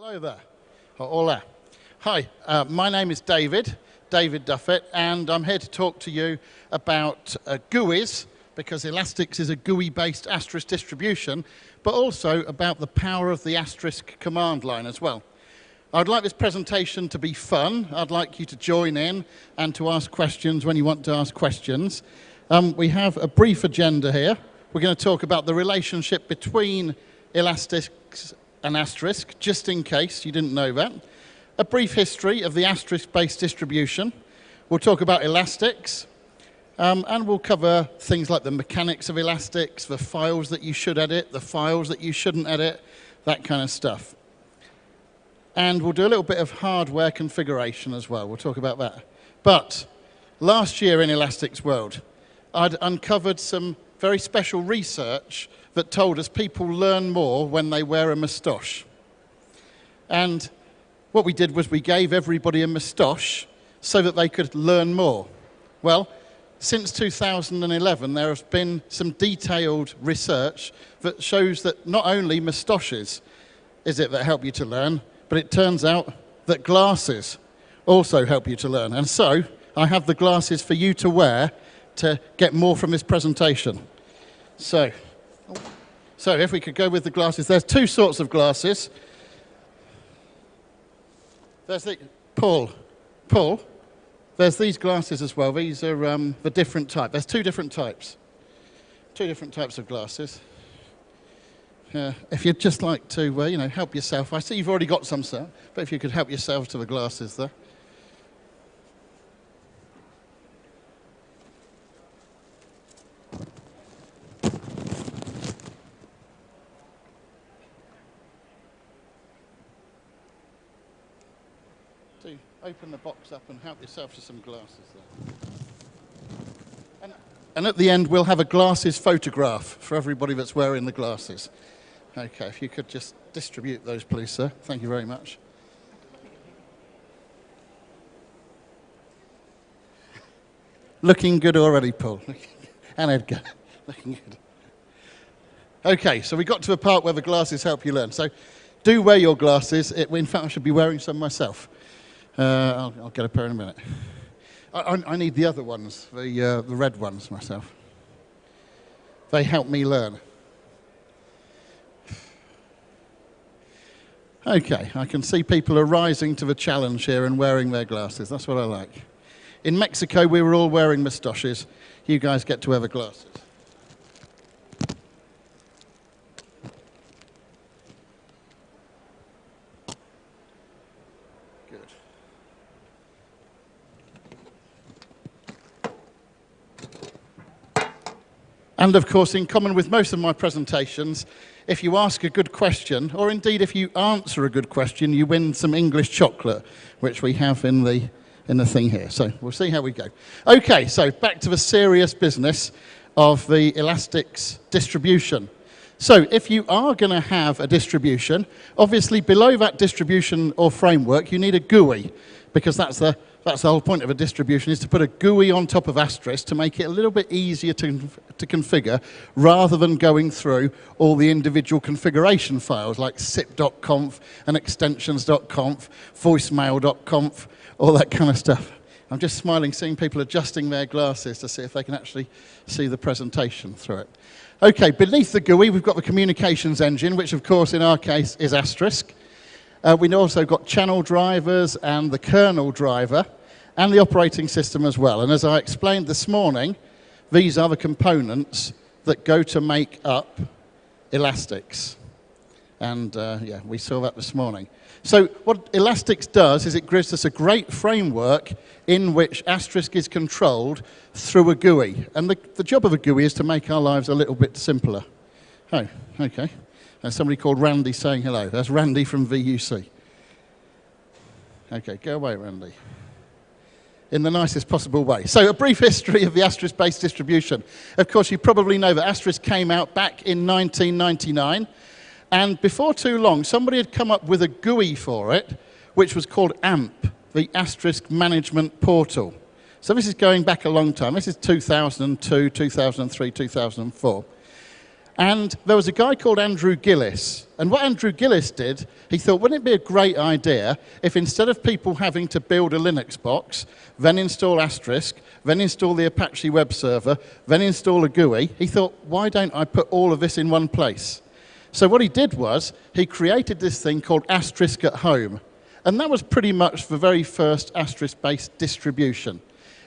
Hello there. Hola. Hi, my name is David Duffet, and I'm here to talk to you about GUIs, because Elastix is a GUI-based asterisk distribution, but also about the power of the asterisk command line as well. I'd like this presentation to be fun. I'd like you to join in and to ask questions when you want to ask questions. We have a brief agenda here. We're going to talk about the relationship between Elastix and asterisk, just in case you didn't know that. A brief history of the asterisk-based distribution. We'll talk about Elastix, and we'll cover things like the mechanics of Elastix, the files that you should edit, the files that you shouldn't edit, that kind of stuff. And we'll do a little bit of hardware configuration as well. We'll talk about that. But last year in ElastixWorld, I'd uncovered some very special research that told us people learn more when they wear a moustache. And what we did was we gave everybody a moustache so that they could learn more. Well, since 2011, there has been some detailed research that shows that not only moustaches is it that help you to learn, but it turns out that glasses also help you to learn. And so I have the glasses for you to wear to get more from this presentation. So if we could go with the glasses, there's two sorts of glasses. There's the, Paul, there's these glasses as well. These are the different type. There's two different types of glasses. If you'd just like to, help yourself. I see you've already got some, sir, but if you could help yourself to the glasses there. So open the box up and help yourself to some glasses there. And at the end, we'll have a glasses photograph for everybody that's wearing the glasses. Okay, if you could just distribute those, please, sir. Thank you very much. Looking good already, Paul. And Edgar. Looking good. Okay, so we got to a part where the glasses help you learn. So do wear your glasses. In fact, I should be wearing some myself. I'll get a pair in a minute. I need the other ones, the red ones myself. They help me learn. Okay, I can see people are rising to the challenge here and wearing their glasses. That's what I like. In Mexico, we were all wearing moustaches. You guys get to wear the glasses. And of course, in common with most of my presentations, if you ask a good question, or indeed if you answer a good question, you win some English chocolate, which we have in the thing here. So we'll see how we go. Okay, so back to the serious business of the Elastix distribution. So if you are going to have a distribution, obviously below that distribution or framework, you need a GUI, because that's the whole point of a distribution, is to put a GUI on top of asterisk to make it a little bit easier to configure, rather than going through all the individual configuration files like sip.conf and extensions.conf, voicemail.conf, all that kind of stuff. I'm just smiling, seeing people adjusting their glasses to see if they can actually see the presentation through it. Okay, beneath the GUI, we've got the communications engine, which of course in our case is asterisk. We've also got channel drivers and the kernel driver and the operating system as well. And as I explained this morning, these are the components that go to make up Elastix. And yeah, we saw that this morning. So what Elastix does is it gives us a great framework in which asterisk is controlled through a GUI. And the job of a GUI is to make our lives a little bit simpler. Oh, okay. There's somebody called Randy saying hello. That's Randy from VUC. Okay, go away, Randy. In the nicest possible way. So a brief history of the asterisk-based distribution. Of course, you probably know that asterisk came out back in 1999. And before too long, somebody had come up with a GUI for it, which was called AMP, the Asterisk Management Portal. So this is going back a long time. This is 2002, 2003, 2004. And there was a guy called Andrew Gillis. And what Andrew Gillis did, he thought, wouldn't it be a great idea if instead of people having to build a Linux box, then install Asterisk, then install the Apache web server, then install a GUI, he thought, why don't I put all of this in one place? So what he did was, he created this thing called Asterisk at Home. And that was pretty much the very first Asterisk-based distribution.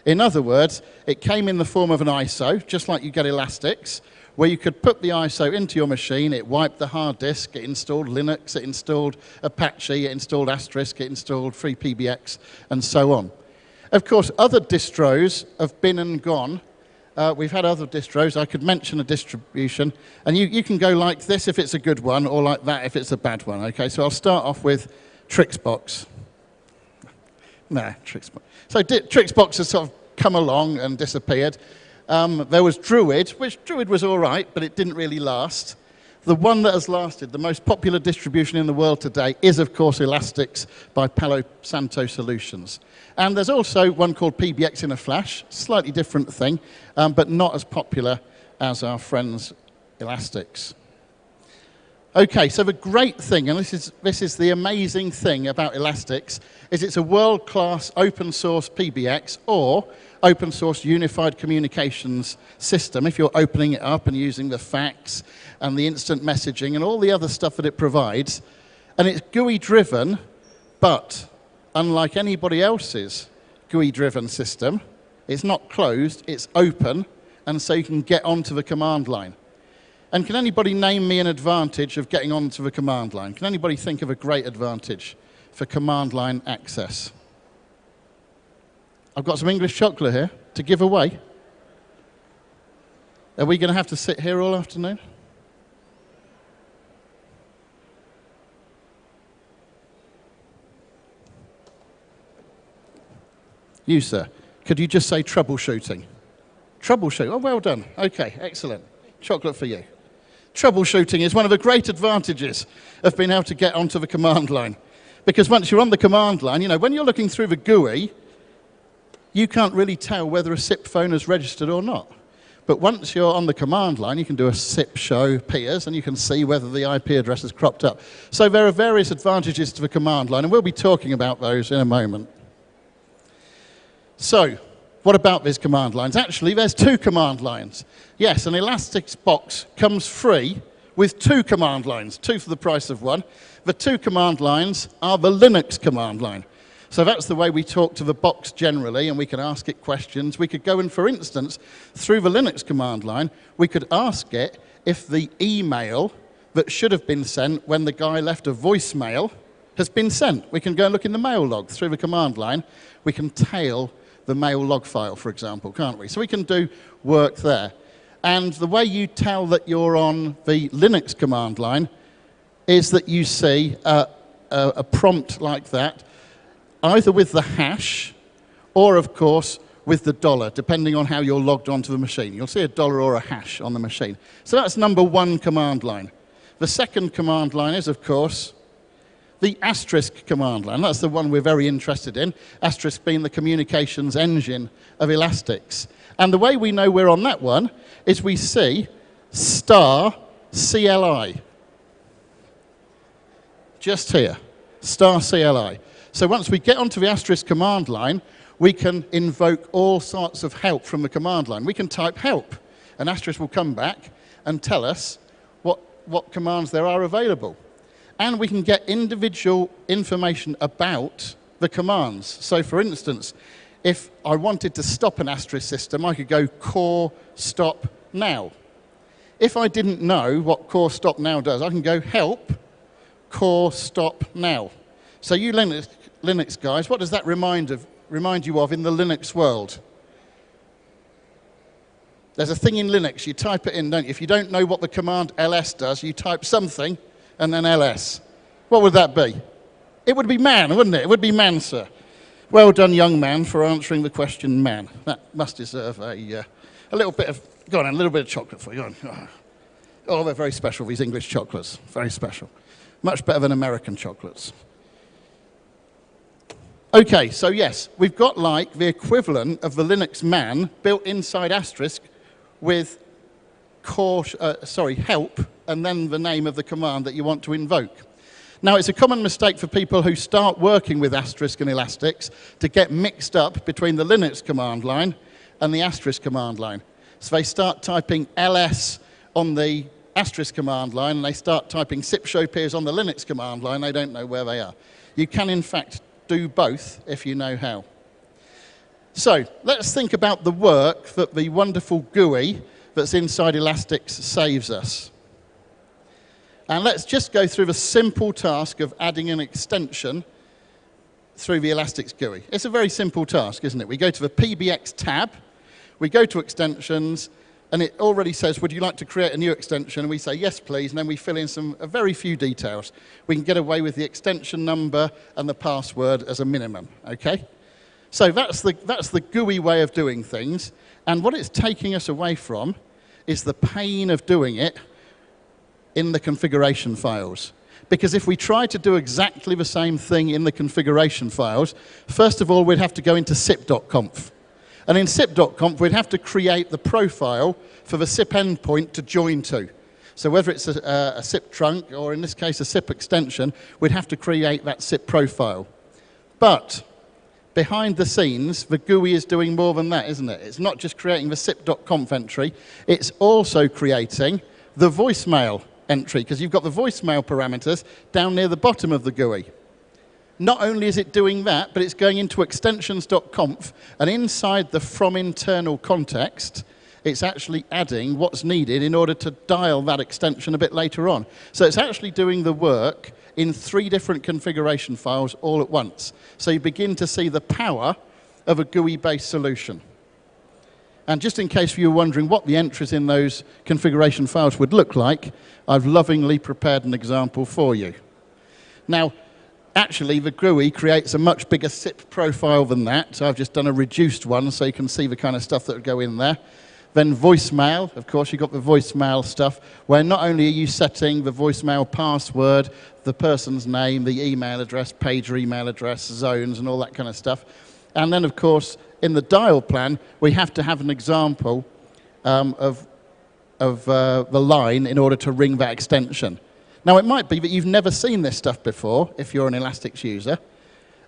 In other words, it came in the form of an ISO, just like you get Elastics, where you could put the ISO into your machine, it wiped the hard disk, it installed Linux, it installed Apache, it installed Asterisk, it installed FreePBX, and so on. Of course, other distros have been and gone. We've had other distros. I could mention a distribution, and you can go like this if it's a good one, or like that if it's a bad one. Okay, so I'll start off with Trixbox. No, Trixbox. So Trixbox has sort of come along and disappeared. There was Druid, which Druid was all right, but it didn't really last. The one that has lasted, the most popular distribution in the world today, is, of course, Elastics by Palo Santo Solutions. And there's also one called PBX in a Flash, slightly different thing, but not as popular as our friends Elastics. Okay, so the great thing, and this is the amazing thing about Elastics, is it's a world-class open source PBX or open source unified communications system if you're opening it up and using the fax and the instant messaging and all the other stuff that it provides. And it's GUI-driven, but unlike anybody else's GUI-driven system, it's not closed, it's open, and so you can get onto the command line. And can anybody name me an advantage of getting onto the command line? Can anybody think of a great advantage for command line access? I've got some English chocolate here to give away. Are we going to have to sit here all afternoon? You, sir, could you just say troubleshooting? Troubleshoot, oh, well done. Okay, excellent. Chocolate for you. Troubleshooting is one of the great advantages of being able to get onto the command line. Because once you're on the command line, you know, when you're looking through the GUI, you can't really tell whether a SIP phone is registered or not. But once you're on the command line, you can do a SIP show peers, and you can see whether the IP address has cropped up. So there are various advantages to the command line, and we'll be talking about those in a moment. So, what about these command lines? Actually, there's two command lines. Yes, an Elastics box comes free with two command lines, two for the price of one. The two command lines are the Linux command line. So that's the way we talk to the box generally, and we can ask it questions. We could go in, for instance, through the Linux command line, we could ask it if the email that should have been sent when the guy left a voicemail has been sent. We can go and look in the mail log through the command line. We can tail the mail log file, for example, can't we? So we can do work there. And the way you tell that you're on the Linux command line is that you see a prompt like that, either with the hash or, of course, with the dollar, depending on how you're logged onto the machine. You'll see a dollar or a hash on the machine. So that's number one command line. The second command line is, of course, the asterisk command line. That's the one we're very interested in, asterisk being the communications engine of Elastics. And the way we know we're on that one is we see star CLI. Just here, star CLI. So once we get onto the asterisk command line, we can invoke all sorts of help from the command line. We can type help, and asterisk will come back and tell us what commands there are available. And we can get individual information about the commands. So for instance, if I wanted to stop an asterisk system, I could go core stop now. If I didn't know what core stop now does, I can go help core stop now. So you Linux guys, what does that remind you of in the Linux world? There's a thing in Linux, you type it in, don't you? If you don't know what the command ls does, you type something and then ls. What would that be? It would be man, wouldn't it? It would be man, sir. Well done, young man, for answering the question man. That must deserve a little bit of, go on, a little bit of chocolate for you. Go on. Oh, they're very special, these English chocolates. Very special. Much better than American chocolates. Okay, so yes, we've got like the equivalent of the Linux man built inside asterisk with help, and then the name of the command that you want to invoke. Now, it's a common mistake for people who start working with asterisk and elastics to get mixed up between the Linux command line and the asterisk command line. So they start typing ls on the asterisk command line, and they start typing sip show peers on the Linux command line. They don't know where they are. You can, in fact, do both if you know how. So let's think about the work that the wonderful GUI that's inside Elastics saves us. And let's just go through the simple task of adding an extension through the Elastics GUI. It's a very simple task, isn't it? We go to the PBX tab, we go to extensions, and it already says, would you like to create a new extension? And we say, yes, please, and then we fill in a very few details. We can get away with the extension number and the password as a minimum, okay? So that's the GUI way of doing things, and what it's taking us away from is the pain of doing it in the configuration files. Because if we try to do exactly the same thing in the configuration files, first of all, we'd have to go into sip.conf. And in sip.conf, we'd have to create the profile for the sip endpoint to join to. So whether it's a sip trunk, or in this case, a sip extension, we'd have to create that sip profile. But behind the scenes, the GUI is doing more than that, isn't it? It's not just creating the sip.conf entry, it's also creating the voicemail entry, because you've got the voicemail parameters down near the bottom of the GUI. Not only is it doing that, but it's going into extensions.conf, and inside the from internal context, it's actually adding what's needed in order to dial that extension a bit later on. So it's actually doing the work in 3 different configuration files all at once. So you begin to see the power of a GUI-based solution. And just in case you were wondering what the entries in those configuration files would look like, I've lovingly prepared an example for you. Now, actually, the GUI creates a much bigger SIP profile than that, so I've just done a reduced one so you can see the kind of stuff that would go in there. Then voicemail, of course, you've got the voicemail stuff, where not only are you setting the voicemail password, the person's name, the email address, pager email address, zones, and all that kind of stuff. And then, of course, in the dial plan, we have to have an example of the line in order to ring that extension. Now, it might be that you've never seen this stuff before, if you're an Elastics user,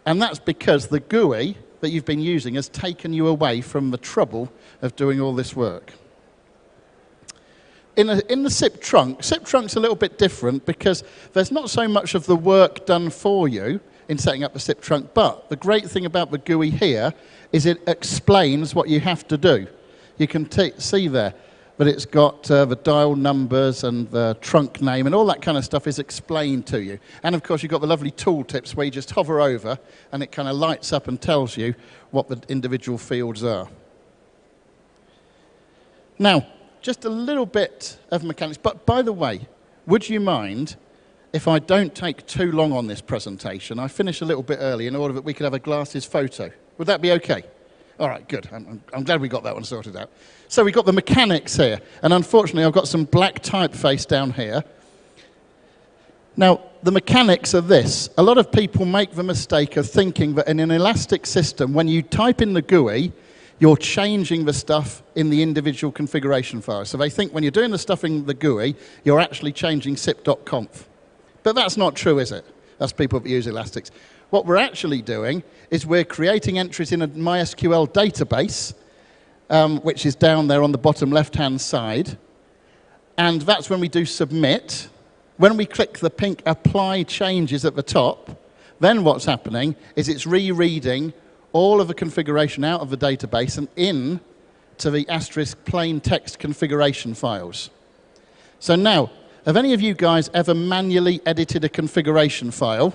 and that's because the GUI that you've been using has taken you away from the trouble of doing all this work. In the SIP trunk's a little bit different because there's not so much of the work done for you in setting up the SIP trunk, but the great thing about the GUI here is it explains what you have to do. You can see there that it's got the dial numbers and the trunk name and all that kind of stuff is explained to you. And of course you've got the lovely tooltips where you just hover over and it kind of lights up and tells you what the individual fields are. Now, just a little bit of mechanics, but by the way, would you mind if I don't take too long on this presentation? I finish a little bit early in order that we could have a glasses photo. Would that be okay? All right, good. I'm glad we got that one sorted out. So we've got the mechanics here, and unfortunately I've got some black typeface down here. Now, the mechanics are this. A lot of people make the mistake of thinking that in an elastic system, when you type in the GUI, you're changing the stuff in the individual configuration files. So they think when you're doing the stuff in the GUI, you're actually changing sip.conf. But that's not true, is it? That's people that use Elastics. What we're actually doing is we're creating entries in a MySQL database, which is down there on the bottom left-hand side. And that's when we do submit. When we click the pink apply changes at the top, then what's happening is it's rereading all of the configuration out of the database and in to the asterisk plain text configuration files. So now, have any of you guys ever manually edited a configuration file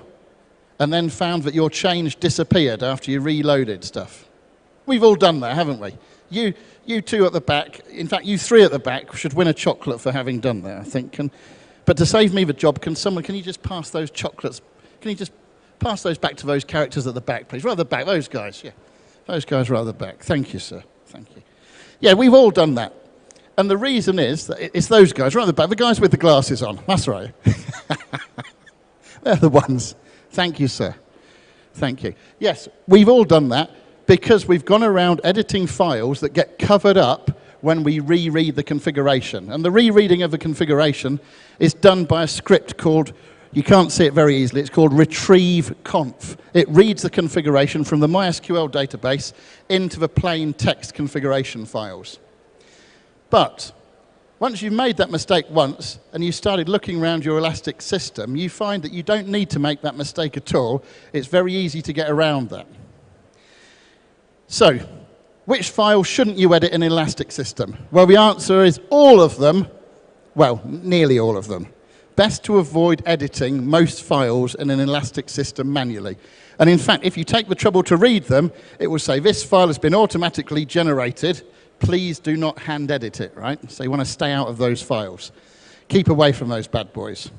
and then found that your change disappeared after you reloaded stuff? We've all done that, haven't we? You two at the back, in fact, you 3 at the back should win a chocolate for having done that, I think. But to save me the job, can you just pass those chocolates? Can you just pass those back to those characters at the back, please? Right at the back, those guys, yeah. Those guys right at the back. Thank you, sir. Thank you. Yeah, we've all done that. And the reason is that it's those guys right at the back, the guys with the glasses on. That's right. They're the ones. Thank you, sir. Thank you. Yes, we've all done that because we've gone around editing files that get covered up when we reread the configuration. And the rereading of the configuration is done by a script called, you can't see it very easily, it's called retrieve_conf. It reads the configuration from the MySQL database into the plain text configuration files. But once you've made that mistake once and you started looking around your Elastic system, you find that you don't need to make that mistake at all. It's very easy to get around that. So, which files shouldn't you edit in an Elastic system? Well, the answer is all of them. Well, nearly all of them. Best to avoid editing most files in an Elastic system manually. And in fact, if you take the trouble to read them, it will say this file has been automatically generated. Please do not hand edit it, right? So you want to stay out of those files. Keep away from those bad boys.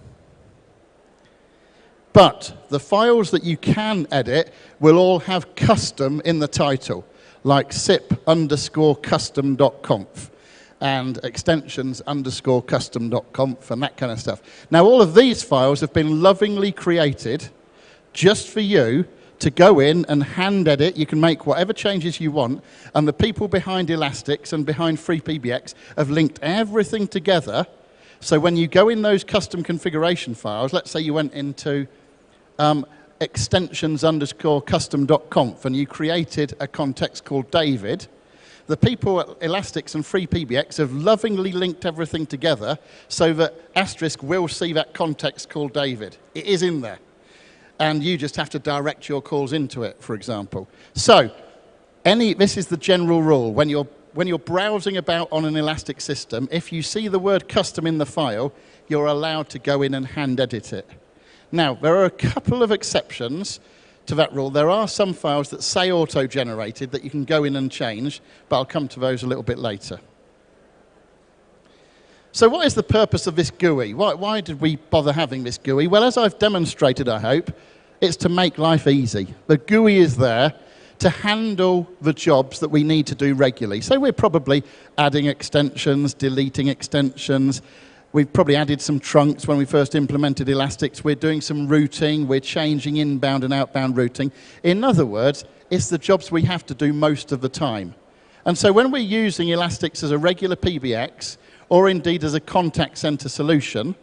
But the files that you can edit will all have custom in the title, like sip_custom.conf and extensions_custom.conf and that kind of stuff. Now, all of these files have been lovingly created just for you to go in and hand edit. You can make whatever changes you want, and the people behind Elastix and behind FreePBX have linked everything together. So when you go in those custom configuration files, let's say you went into extensions_custom.conf and you created a context called David, the people at Elastix and FreePBX have lovingly linked everything together so that Asterisk will see that context called David. It is in there. And you just have to direct your calls into it, for example. So, this is the general rule. When you're browsing about on an Elastic system, if you see the word custom in the file, you're allowed to go in and hand edit it. Now, there are a couple of exceptions to that rule. There are some files that say auto-generated that you can go in and change, but I'll come to those a little bit later. So what is the purpose of this GUI? Why did we bother having this GUI? Well, as I've demonstrated, I hope, it's to make life easy. The GUI is there to handle the jobs that we need to do regularly. So we're probably adding extensions, deleting extensions. We've probably added some trunks when we first implemented Elastix. We're doing some routing. We're changing inbound and outbound routing. In other words, it's the jobs we have to do most of the time. And so when we're using Elastix as a regular PBX, or indeed as a contact center solution,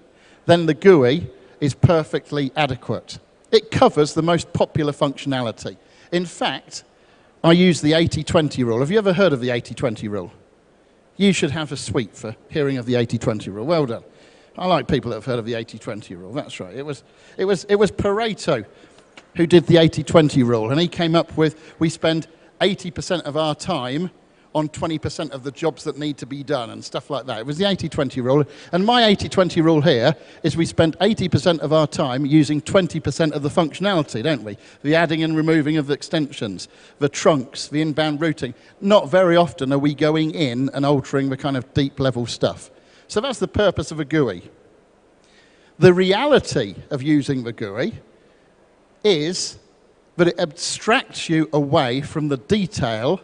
then the GUI is perfectly adequate. It covers the most popular functionality. In fact, I use the 80-20 rule. Have you ever heard of the 80-20 rule? You should have a sweep for hearing of the 80-20 rule. Well done. I like people that have heard of the 80-20 rule. That's right. It was Pareto who did the 80-20 rule, and he came up with, we spend 80% of our time on 20% of the jobs that need to be done and stuff like that. It was the 80-20 rule. And my 80-20 rule here is we spend 80% of our time using 20% of the functionality, don't we? The adding and removing of the extensions, the trunks, the inbound routing. Not very often are we going in and altering the kind of deep level stuff. So that's the purpose of a GUI. The reality of using the GUI is that it abstracts you away from the detail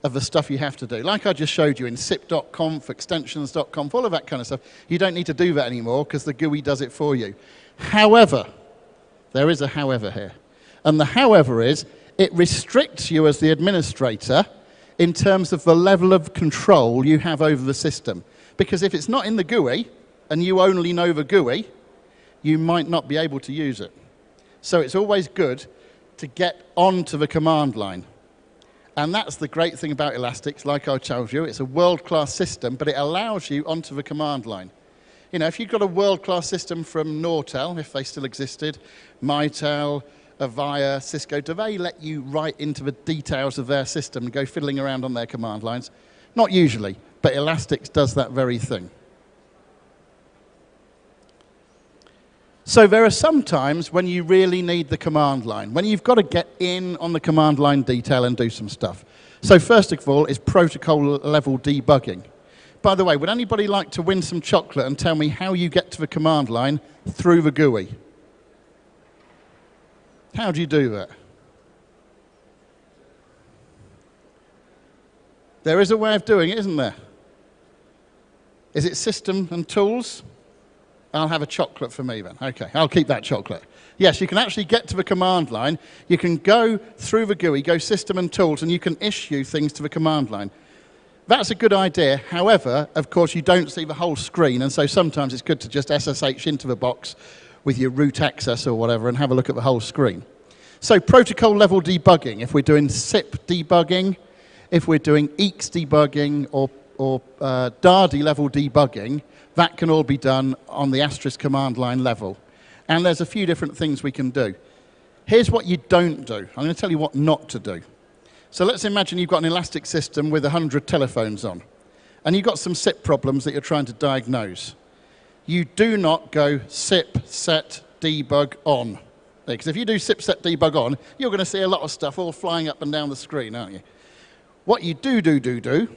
of the stuff you have to do. Like I just showed you in sip.conf, extensions.conf, all of that kind of stuff. You don't need to do that anymore because the GUI does it for you. However, there is a however here. And the however is, it restricts you as the administrator in terms of the level of control you have over the system. Because if it's not in the GUI, and you only know the GUI, you might not be able to use it. So it's always good to get onto the command line. And that's the great thing about Elastix, like I told you. It's a world-class system, but it allows you onto the command line. You know, if you've got a world-class system from Nortel, if they still existed, Mitel, Avaya, Cisco, do they let you write into the details of their system and go fiddling around on their command lines? Not usually, but Elastix does that very thing. So there are some times when you really need the command line, when you've got to get in on the command line detail and do some stuff. So first of all is protocol level debugging. By the way, would anybody like to win some chocolate and tell me how you get to the command line through the GUI? How do you do that? There is a way of doing it, isn't there? Is it system and tools? I'll have a chocolate for me then. Okay, I'll keep that chocolate. Yes, you can actually get to the command line. You can go through the GUI, go system and tools, and you can issue things to the command line. That's a good idea. However, of course, you don't see the whole screen, and so sometimes it's good to just SSH into the box with your root access or whatever and have a look at the whole screen. So protocol level debugging, if we're doing SIP debugging, if we're doing EEX debugging or DARDI level debugging, that can all be done on the asterisk command line level. And there's a few different things we can do. Here's what you don't do. I'm going to tell you what not to do. So let's imagine you've got an Elastic system with 100 telephones on, and you've got some SIP problems that you're trying to diagnose. You do not go SIP set debug on. Because if you do SIP set debug on, you're going to see a lot of stuff all flying up and down the screen, aren't you? What you do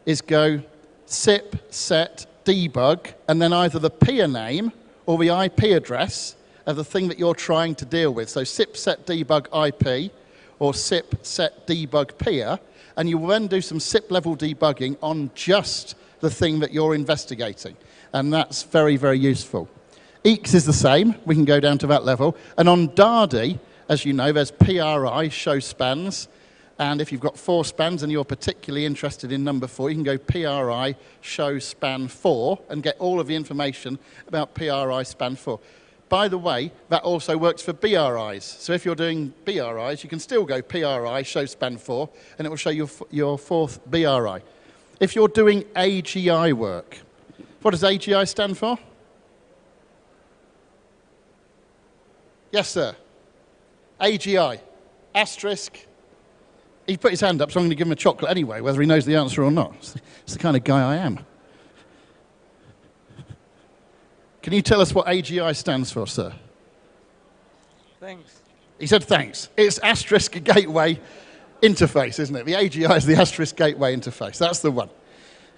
is go SIP set debug, and then either the peer name or the IP address of the thing that you're trying to deal with. So SIP set debug IP or SIP set debug peer, and you will then do some SIP level debugging on just the thing that you're investigating. And that's very, very useful. EEX is the same. We can go down to that level. And on DARDI, as you know, there's PRI, show spans. And if you've got 4 spans and you're particularly interested in number 4, you can go PRI, show span 4, and get all of the information about PRI span 4. By the way, that also works for BRIs. So if you're doing BRIs, you can still go PRI, show span 4, and it will show your 4th BRI. If you're doing AGI work, what does AGI stand for? Yes, sir. AGI, asterisk. He put his hand up, so I'm going to give him a chocolate anyway, whether he knows the answer or not. It's the kind of guy I am. Can you tell us what AGI stands for, sir? Thanks. He said thanks. It's asterisk gateway interface, isn't it? The AGI is the asterisk gateway interface. That's the one.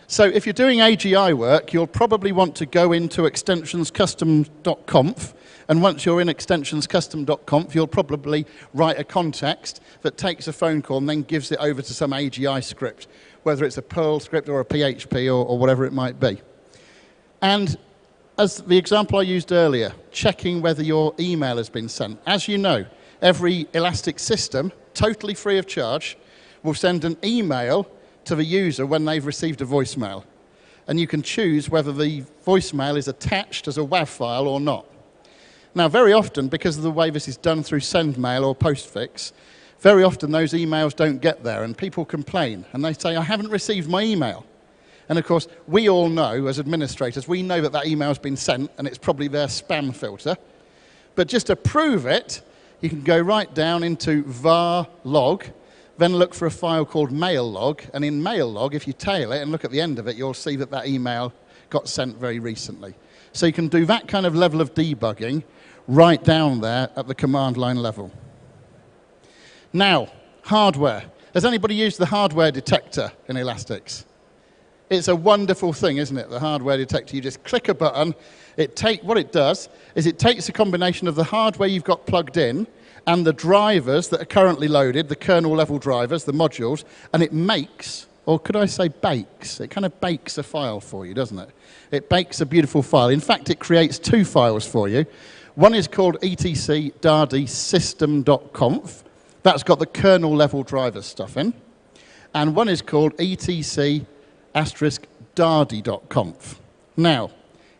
So if you're doing AGI work, you'll probably want to go into extensionscustom.conf, and once you're in extensionscustom.conf, you'll probably write a context that takes a phone call and then gives it over to some AGI script, whether it's a Perl script or a PHP or whatever it might be. And as the example I used earlier, checking whether your email has been sent. As you know, every Elastic system, totally free of charge, will send an email to the user when they've received a voicemail. And you can choose whether the voicemail is attached as a WAV file or not. Now, very often, because of the way this is done through SendMail or Postfix, very often those emails don't get there, and people complain. And they say, I haven't received my email. And of course, we all know, as administrators, we know that that email's been sent, and it's probably their spam filter. But just to prove it, you can go right down into var log, then look for a file called mail log, and in mail log, if you tail it and look at the end of it, you'll see that that email got sent very recently. So you can do that kind of level of debugging right down there at the command line level. Now, hardware. Has anybody used the hardware detector in Elastics? It's a wonderful thing, isn't it, the hardware detector? You just click a button. What it does is it takes a combination of the hardware you've got plugged in and the drivers that are currently loaded, the kernel level drivers, the modules, and it makes, or could I say bakes? It kind of bakes a file for you, doesn't it? It bakes a beautiful file. In fact, it creates 2 files for you. One is called etc.dardi-system.conf. That's got the kernel level driver stuff in. And one is called etc.dardi.conf. Now,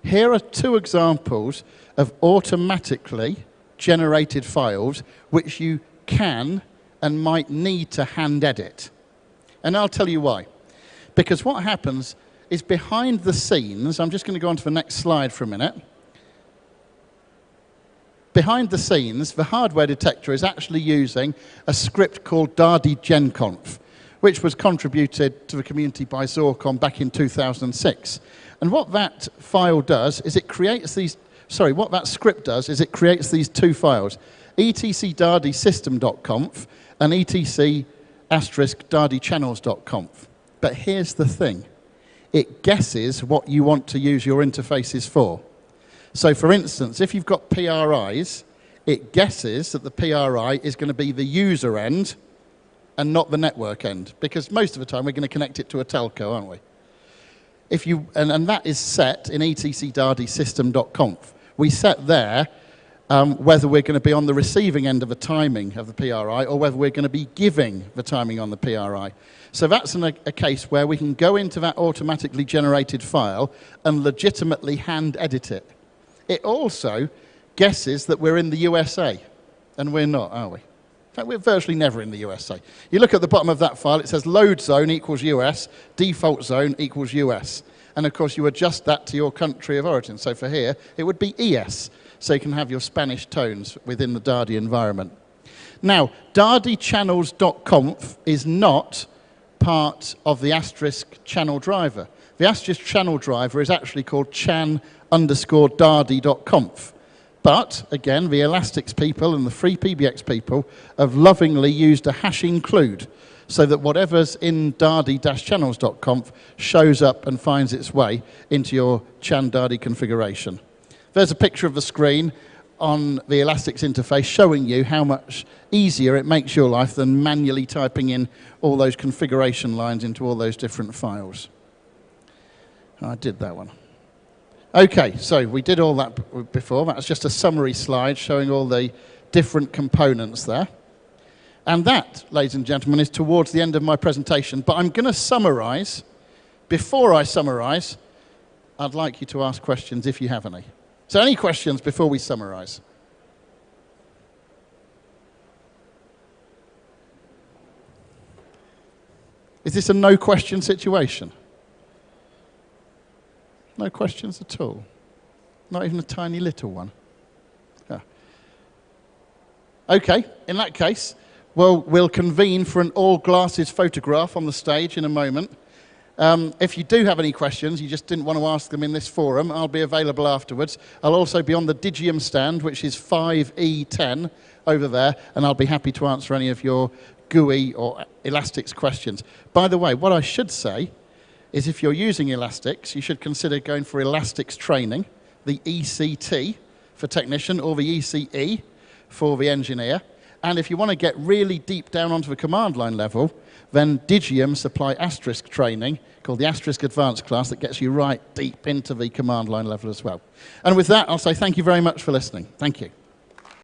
here are 2 examples of automatically generated files which you can and might need to hand edit. And I'll tell you why. Because what happens is behind the scenes, I'm just going to go on to the next slide for a minute. Behind the scenes, the hardware detector is actually using a script called dardi-genconf, which was contributed to the community by Zorcon back in 2006. And what that file does is it creates these, what that script does is it creates these 2 files, etc.dardi-system.conf and etc.dardi-channels.conf. But here's the thing. It guesses what you want to use your interfaces for. So for instance, if you've got PRIs, it guesses that the PRI is going to be the user end and not the network end, because most of the time we're going to connect it to a telco, aren't we? And that is set in etc.dardi-system.conf. We set there whether we're going to be on the receiving end of the timing of the PRI or whether we're going to be giving the timing on the PRI. So that's a case where we can go into that automatically generated file and legitimately hand edit it. It also guesses that we're in the USA, and we're not, are we? In fact, we're virtually never in the USA. You look at the bottom of that file, it says load zone equals US, default zone equals US. And of course, you adjust that to your country of origin. So for here, it would be ES. So you can have your Spanish tones within the Dardi environment. Now, dardichannels.conf is not part of the asterisk channel driver. The asterisk channel driver is actually called chan_dardi.conf. But, again, the Elastix people and the free PBX people have lovingly used a hash include so that whatever's in dardi-channels.conf shows up and finds its way into your chan dardi configuration. There's a picture of the screen on the Elastix interface showing you how much easier it makes your life than manually typing in all those configuration lines into all those different files. I did that one. Okay, so we did all that before. That's just a summary slide showing all the different components there. And that, ladies and gentlemen, is towards the end of my presentation. But I'm going to summarize. Before I summarize, I'd like you to ask questions if you have any. So any questions before we summarize? Is this a no-question situation? No questions at all? Not even a tiny little one? Yeah. Okay, in that case, we'll convene for an all-glasses photograph on the stage in a moment. If you do have any questions, you just didn't want to ask them in this forum, I'll be available afterwards. I'll also be on the Digium stand, which is 5E10 over there, and I'll be happy to answer any of your GUI or Elastix questions. By the way, what I should say is if you're using Elastix, you should consider going for Elastix training, the ECT for technician or the ECE for the engineer. And if you want to get really deep down onto the command line level, then Digium supply asterisk training called the Asterisk Advanced class that gets you right deep into the command line level as well. And with that, I'll say thank you very much for listening. Thank you.